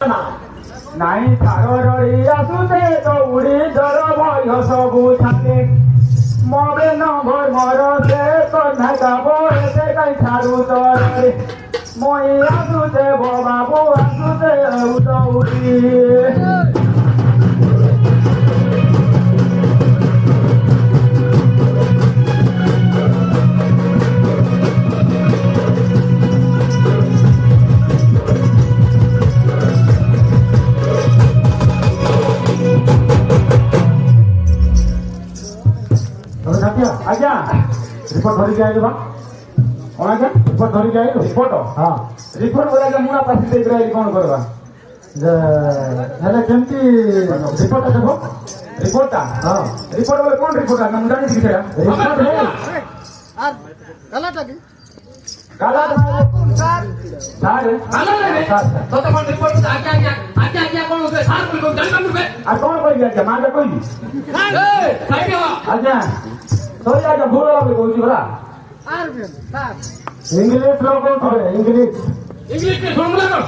ନାଇଁ ଛାଡ଼ ରହି ଆସୁଛେ ଦୌଡ଼ି ଜର ଭୟ ସବୁ ଛାଡ଼େ ମରେ ନମ୍ବର ମୋର ସେ କନ୍ଧା ଗାବ ଏତେ କାଇଁ ଛାଡ଼ୁ ତରେ মই ଆସୁଛେ ବାବୁ ଆସୁଛେ ଦୌଡ଼ି आज्ञा रिपोर्ट धरिक आइल बा कौन आज्ञा रिपोर्ट धरिक आइल रिपोर्ट हाँ रिपोर्ट बोला मुना पासी दे कौन करवा हेले केमती रिपोर्ट देखो रिपोर्ट हाँ रिपोर्ट बोले कौन रिपोर्ट ना मुझे नहीं दिखा रिपोर्ट है गलत है गलत सर सर तो कौन रिपोर्ट आज्ञा आज्ञा आज्ञा आज्ञा कौन होते सर बोल कौन जान कर आ कौन कोई आज्ञा मान कोई आज्ञा तो यार भूल लगे कोई बरा इंग्लिश लोग कोई इंग्लिश के सुन लगा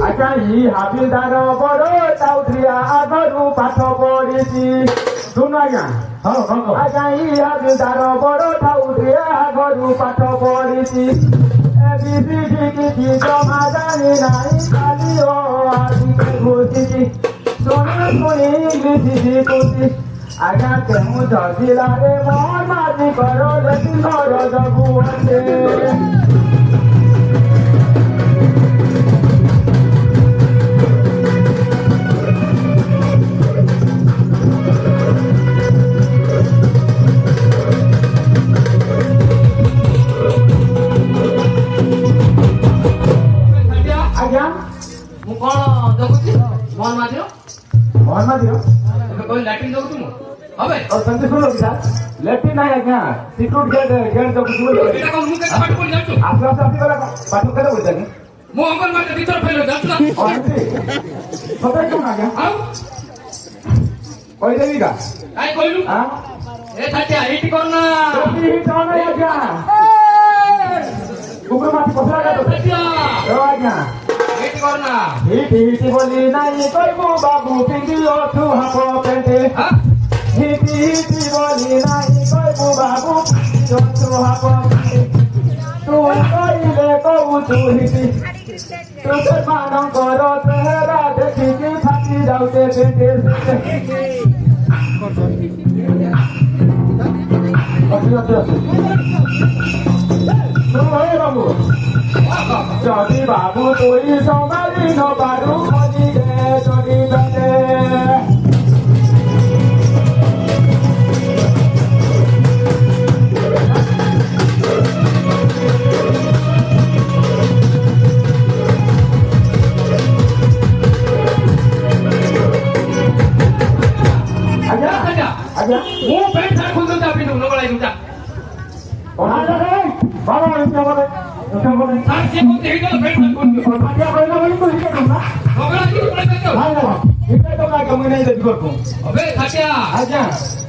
अच्छा ही हाबिलदार बड़ो ताउत्रिया आगरु पाठ पढिछि सुन आज्ञा हां हां अच्छा ही हाबिलदार बड़ो ताउत्रिया आगरु पाठ पढिछि एबीसीडी की जमा जानि नाही खाली ओ आदि घोषिछि सुनी इंग्लिश शिखुछि आज्ञा केहू जिलारे मोहन माझी करो लेकिन घर जगू अच्छे आज्ञा मु कौन जगुची मोहन माझी कोई लैट्रिन जगुची मु अबे और संदेश सुनो कि साहब लेफ्टी नहीं आज्ञा सिक्योरिटी गेट तो कुछ बोल एटा को मुके पाठ पढ़ जाचो आसला साथी वाला पाठ करे बोल जाके मु अंकल मार भीतर फेल जाचो ना पता क्यों ना आज्ञा आओ कोई देवी का काई कोइलु हां ए छाटिया हिट करना हिट होना आज्ञा कुकुर माथि पसला का तो छाटिया ओ आज्ञा हिट करना हिट बोली नहीं कोइबो बाबू पिंगियो तू हापो पेंटे हां हिटी बोली नहीं कोई बाबू जो तू हापो तू कइले कहू तू हिटी तू के मानम करो तेरा देखी की फाटी जाउते पेटे तू हे बाबू जदी बाबू तोई संभाली न बारू मनी दे जदी दे वो पेट सार खुद जा पिनु नगलाई रुजा ओना रे बाबा इसका बोले सार से को देख तो पेट सार खुद पाटिया कोई ना कोई तो हिके ना नगला की पड़े तो हां ना हिके तो का कम नहीं देखो को अबे खाटिया आजा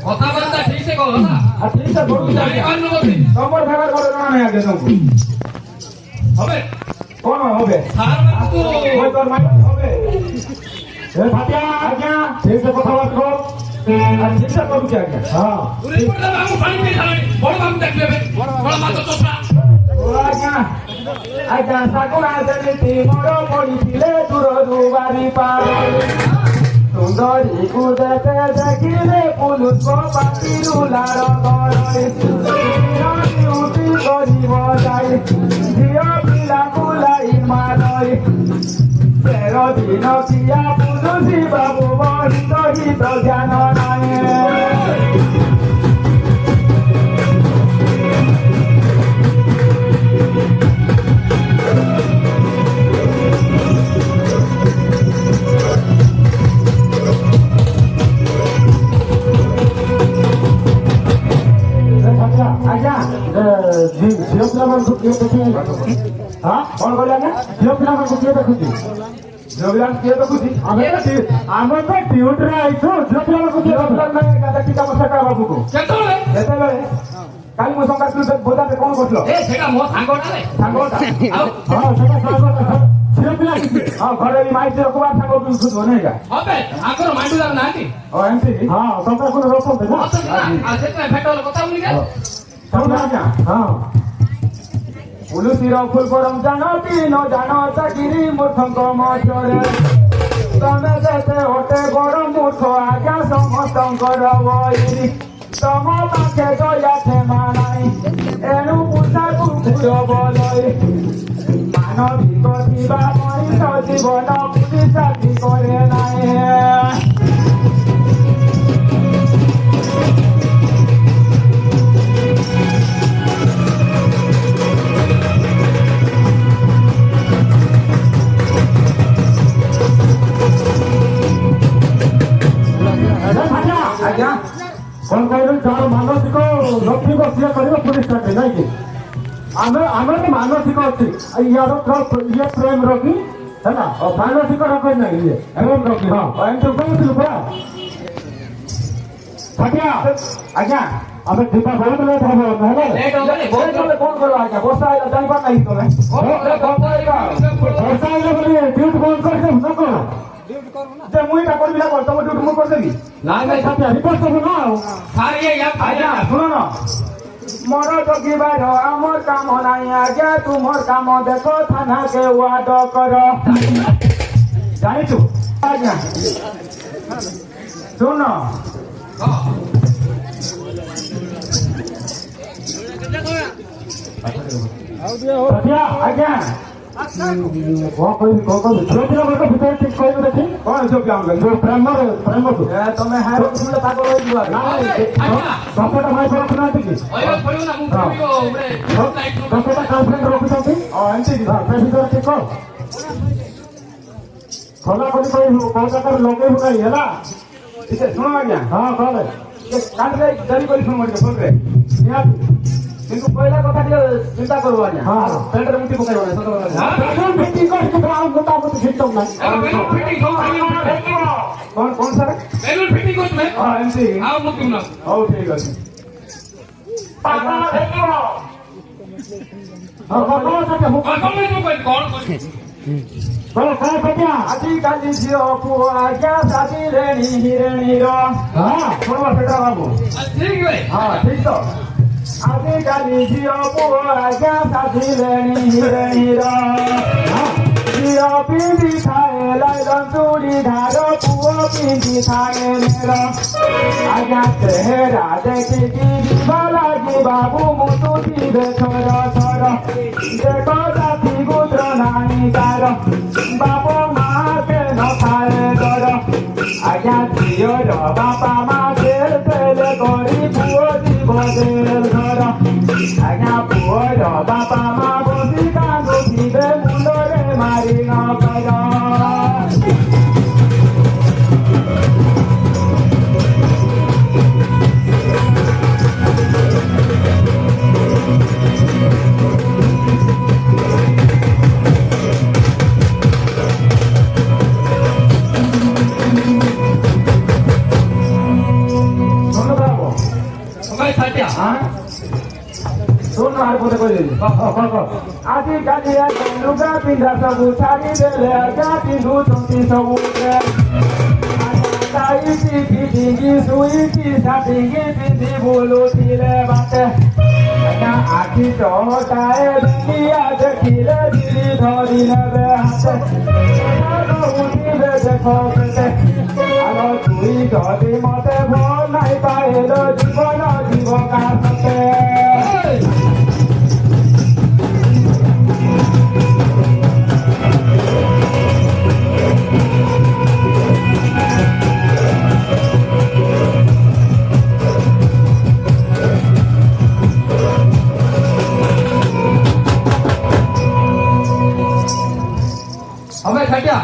कथा बार्ता ठीक से कहो ना ठीक से बोल जा कान नो बोले कमर भागर करे ना नहीं आगे तुमको अबे कौन होबे सार में तू कोई तोर मार होबे ए खाटिया आजा ठीक से कथा बात करो अच्छा करू क्या क्या हां पूरी पर बाबू पानी पे खाली बड़ बाबू देख लेबे बड़ मातो चोपड़ा ओ आज्ञा साकुरा जनिति मोर पडिले दूर दुबारी पार सुंदरी को देखे देखिले पुलुस को पाती रुलार करे उठी करिब जाई जिया पिला कुलाई मारई तेरो दिन किया पुलुसी बाबू बड़ी कही तो ज्ञान नाये आज्ञा झियो पिला मन को किए देखि हां कौन बोला ना झियो पिला मन को किए देखुची जोगलान किए देखुची आमे तो ड्यूटी रे आइछो झियो पिला मन को किए देखुची ना देखि का मसका बाबू को केतले काली मो संगा बोदा पे कोन करथलो ए सेटा मो सांगोटा रे सांगोटा हां सेटा सांगोटा झियो ପିଲା କିଛି ହଁ ଘରେ ବି ମାଇକି ରଖିବା ସାଙ୍ଗ ବି ବୁଝିବ ନାଇଁ କା হবে ଆଗର ମାଣ୍ଡୁ ଯାଉ ନାହାନ୍ତି ଓ ଏମିତି ହଁ ତମେ ପୁଣି ରଖନ୍ତି ନା ଅଛନ୍ତି ନା ଆଉ ସେଥିପାଇଁ ଭେଟ ହେଲେ କଥା ହଉନି ଶୁଣ ଆଜ୍ଞା ହଁ ପୁଲିସର ଫୁଲ ଫରମ ଜାଣତି ନ ଜାଣ ଚାକିରି ମୂର୍ଖଙ୍କ ମଝରେ ତମେ ଯେତେ ଅଟେ ବଡ ମୂର୍ଖ ଆଜ୍ଞା ସମସ୍ତଙ୍କର ବଇରି ତମ ପାଖେ ଦୟା କ୍ଷମା ନାହିଁ ଏଣୁ ପୂଜାକୁ କୁକୁର ବଲଇ ମାନବିକ ଥିବା ମଣିଷ ଜୀବନ ପୁଲିସ ଚାକିରି କରେ ନାହିଁ ଆଜ୍ଞା କଣ କହିଲେ ଯାହାର ମାନସିକ ଲକ୍ଷ୍ମୀକ ସିଏ କରିବ ପୁଲିସ ଚାକିରି ନାଇଁ କି ଆମେ ତ ମାନସିକ ଅଛି ଇଏ ପ୍ରେମ ରଖି ହେଲା ମାନସିକ ରଖି ନାହିଁ ଇଏ ପ୍ରେମ ରଖି ହଁ ଏମିତି କହୁଥିଲୁ ପରା ଆଜ୍ଞା ଆମେ ଯିବା ବହୁତ ଲେଟ୍ ହବ ନହେଲେ କଣ କରିବା ଆଜ୍ଞା ବର୍ଷା ଆଇଲା ଜାଣିପାର ନାହିଁ ତମେ ବର୍ଷା ଆଇଲା ବୋଲି ଡ୍ୟୁଟି ବନ୍ଦ କରିଦେବୁ ନା କଣ ଯେ ମୁଁ ଏଇଟା କରିବି ନା କଣ ତମ ଡ୍ୟୁଟି ମୁଁ କରିଦେବି ନାଇଁ ନାଇଁ ସାଥିଆ ରିପୋର୍ଟ ସବୁ ନା ଆଉ ଆଜ୍ଞା ଶୁଣ ମୋର ଜଗିବାର ଆମର କାମ ନାହିଁ ଆଜ୍ଞା ତୁମର କାମ ଦେଖ ଥାନା କେ ୱାର୍ଡ କର ଜାଣିଛୁ ଆଜ୍ଞା ଶୁଣ ଆଜ୍ଞା କଣ କହିବି ଝିଅ ପିଲାମାନଙ୍କ ଭିତରେ ଠିକ କହିବି ଦେଖି କଣ ଝିଅ ପିଲା ଯୋଉ ପ୍ରେମକୁ ତମେ ହାଇ ରଖୁଥିଲେ ତାକୁ ରହିଯିବ ଦଶଟା ଭାଇ ରଖୁନାହାନ୍ତି କି ଦଶଟା ଗାର୍ଲଫ୍ରେଣ୍ଡ ରଖୁଛନ୍ତି ଏମିତି ସେ ଭିତରେ ଠିକ ଖୋଲା ଖୋଲି କହିବୁ କୋଉ ଜାଗାରେ ଲଗେଇବୁ ନାହିଁ ହେଲା ଟିକେ ଶୁଣ ଆଜ୍ଞା ହଁ କହଲେ କାଲିରେ ଡେରି କରି ଶୁଣ ଟିକେ ଫୋନରେ ନିହାତି କିନ୍ତୁ କହିଲା କଥା ଟିକେ ଚିନ୍ତା କରିବ ଆଜ୍ଞା ପେଣ୍ଟରେ ମୁଠି ପକାଇବ ନାହିଁ ସତ କଥା କଣ କଣ ସାର୍ ହଁ ଏମିତି ହଉ ଠିକ ଅଛି ଆଜିକାଲି ଝିଅ ପୁଅ ଆଜ୍ଞା ସାଜିଲେଣି ହିରେଣୀର ଶୁଣିବ ସେଟା ବାବୁ ହଁ ଠିକ ତ ଆଜିକାଲି ଝିଅ ପୁଅ ଆଜ୍ଞା ସାଜିଲେଣି ହିରେଣୀର ଝିଅ ପିନ୍ଧି ଥାଏ ଲାଇଲନ ଚୁଡ଼ି ଧାର ପୁଅ ପିନ୍ଧି ଥାଏ ନେର ଆଜ୍ଞା ଚେହେରା ଦେଖିକି ଯିବା ଲାଗି ବାବୁ ମୁତୁଥିବେ ଥର ଥର ଦେଖ ଜାତି ଗୁତ୍ର ନାହିଁ ତାର ବାପ ମାକେ ନଥାଏ ଡର ଆଜ୍ଞା ଝିଅର ବାପା ମା ତେଲ ତେଲ କରି ପୁଅ ଯିବ ତେଲ ଘର ଆଜ୍ଞା ପୁଅର ବାପା ମା ବସି କାନ୍ଦୁଥିବେ ମୁଣ୍ଡରେ ମାରି ନ କର ଆଜିକାଲି ଲୁଗା ପିନ୍ଧା ସବୁ ଛାଡ଼ିଦେଲେ ଆଜ୍ଞା ପିନ୍ଧୁଛନ୍ତି ସବୁ ପିନ୍ଧିକି ଶୁଇକି ସାଟିକି ପିନ୍ଧି ବୁଲୁଥିଲେ ବାଟେ ଆଜ୍ଞା ଆଖି ଚହଟାଏ ଦେଖିଆ ଦେଖିଲେ ଗିରି ଧରି ନେବେ ହାତେ କହୁଥିବେ ଦେଖ କେତେ ଆଗ ତୁଇ ଯଦି ମତେ ଭଲ ନାଇଁ ପାଇଲ ଜୀବନ ଜୀବ କାଟେ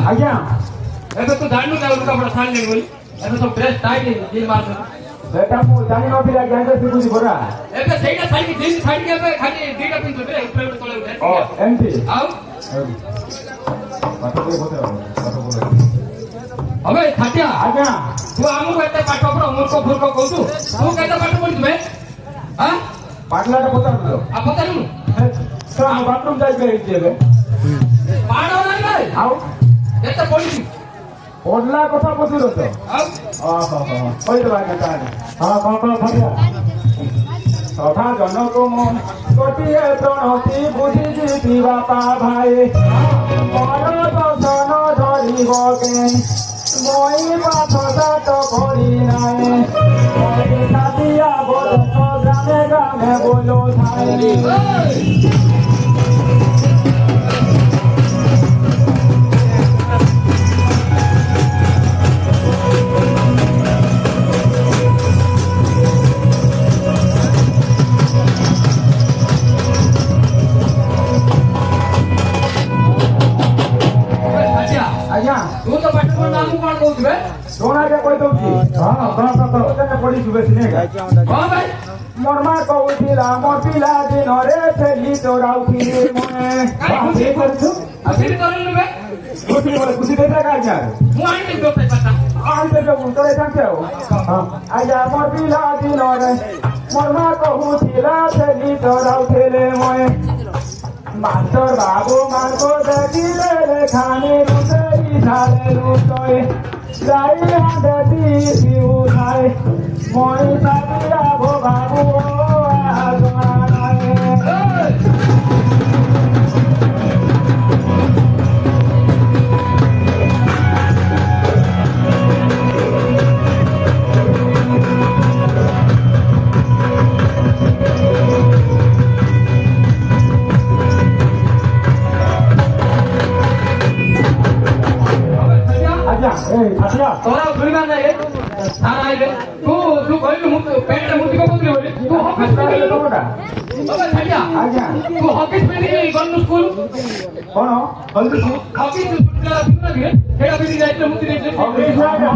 ଆଜ୍ଞା ଏବେ ତୁ ଜାଣିନୁ ନା ଲୁଗାପଟା ଛାଡ଼ିଲେଣି ବୋଲି ଏବେ ସବୁ ଡ୍ରେସ୍ ଟାଇଟ୍ ଜିନ୍ ମାରୁଛନ୍ତି ସେଟା ମୁଁ ଜାଣିନଥିଲି ଆଜ୍ଞା ଏବେ ଶିଖୁଛି ପରା ଏବେ ସେଇଟା ଛାଡ଼ିକି ଜିନ୍ ଛାଡ଼ିକି ଏବେ ଖାଲି ଦିଟା ପିନ୍ଧୁଛନ୍ତି ଉପରେ ତଳେ ଏମିତି ଆଉ હવે થાટ્યા ଆଜ୍ଞା ତୁ ଆମକୁ ଏତେ ପାଠ ପଢ ମୂର୍ଖ ଫୂର୍ଖ କହୁଛୁ ତୁ କେତେ ପାଠ ପଢିଛୁ ବେ ହଁ ପାଟଲାଟା ପଚାରୁଛୁ ଆଉ ପଚାରୁନୁ ବାଥରୁମ ଯାଇକି ହେଇଛି ଏବେ ପାଡ଼ ନାହିଁ ଭାଇ ଆଉ କେତେ ପଡ଼ିଛି ପଢିଲା କଥା ପଚାରୁଛ ଆଉ ଓହୋ କହିଦେବା ଆଜ୍ଞା ତାହେଲେ ହଁ କଣ ଭାବିବା ସଭା ଜନକ ମୁଁ ଗୋଟିଏ ପ୍ରଣତି ବୁଝିଯିବି ବାପା ଭାଇ ମୋର ଦର୍ଶନ ଧରିବ କେ মই পাঠ সাত করি নাই মই সাথিয়া বলো গ্রামে গ্রামে বলো ঠাই ଆଚ୍ଛା ଆଜ୍ଞା ତୁ ତ ପାଠ ପଢିଲା ମୁଁ କଣ କହୁଥିବେ ଶୁଣାକେ କହିଦଉଛି ହଁ କଣ ପଢିଛୁ ବେଶୀ ନାଇଁ ହଁ ଭାଇ ମୋର ମା କହୁଥିଲା ମୋ ପିଲା ଦିନରେ ଛେଲି ଚୋରାଉଥିଲି ମୁଇଁ ଖୁସି କରୁଛୁ ଆସିଲି କରିଲୁ ବେ ଖୁସି ଦେଇଥିଲା ଆଜ୍ଞା ମୁଁ ଆଣିଲି ତୋ ପାଇଁ ପାଠ ଆଣିତେ ଯୋଉ ଚଳେଇଥାନ୍ତି ଆଉ ଆଜ୍ଞା ମୋର ପିଲା ଦିନରେ ମୋର ମା କହୁଥିଲା ଛେଲି ଚୋରାଉଥିଲେ ମୁଇଁ ମାଷ୍ଟର ବାବୁ ମାନଙ୍କୁ ଦେଖିଲେ ଲେଖାନି ରୁଷେଇ ଝାଲେ ରୁଷଇ ଗାଈ ହାଣ୍ଡେ ଦିଉ ଥାଏ মই ସାଥିଆ ଭୋ ବାବୁ ଆଜ୍ଞା ଆସିଲା ତୋର ଶୁଣିବା ନାହିଁ ସାର୍ ଆଇଲେ ତୁ କହିଲୁ ମୁଁ ପ୍ୟାଣ୍ଟରେ ମୁତି ପକଉଥିଲି ବୋଲି ତୁ ହକିସ୍ ପିନ୍ଧିଲୁ କଣଟା ଛାଡ଼ିଆ ଆଜ୍ଞା ତୁ ହକିସ୍ ପିନ୍ଧିକି ଗଲୁ ସ୍କୁଲ କଣ ହଲଦି ହକିସ୍ ସେଇଟା ପିନ୍ଧି ଯାଇଥିଲେ ମୁତି ଦେଇଥିଲେ ଅଫିସ ନାହିଁ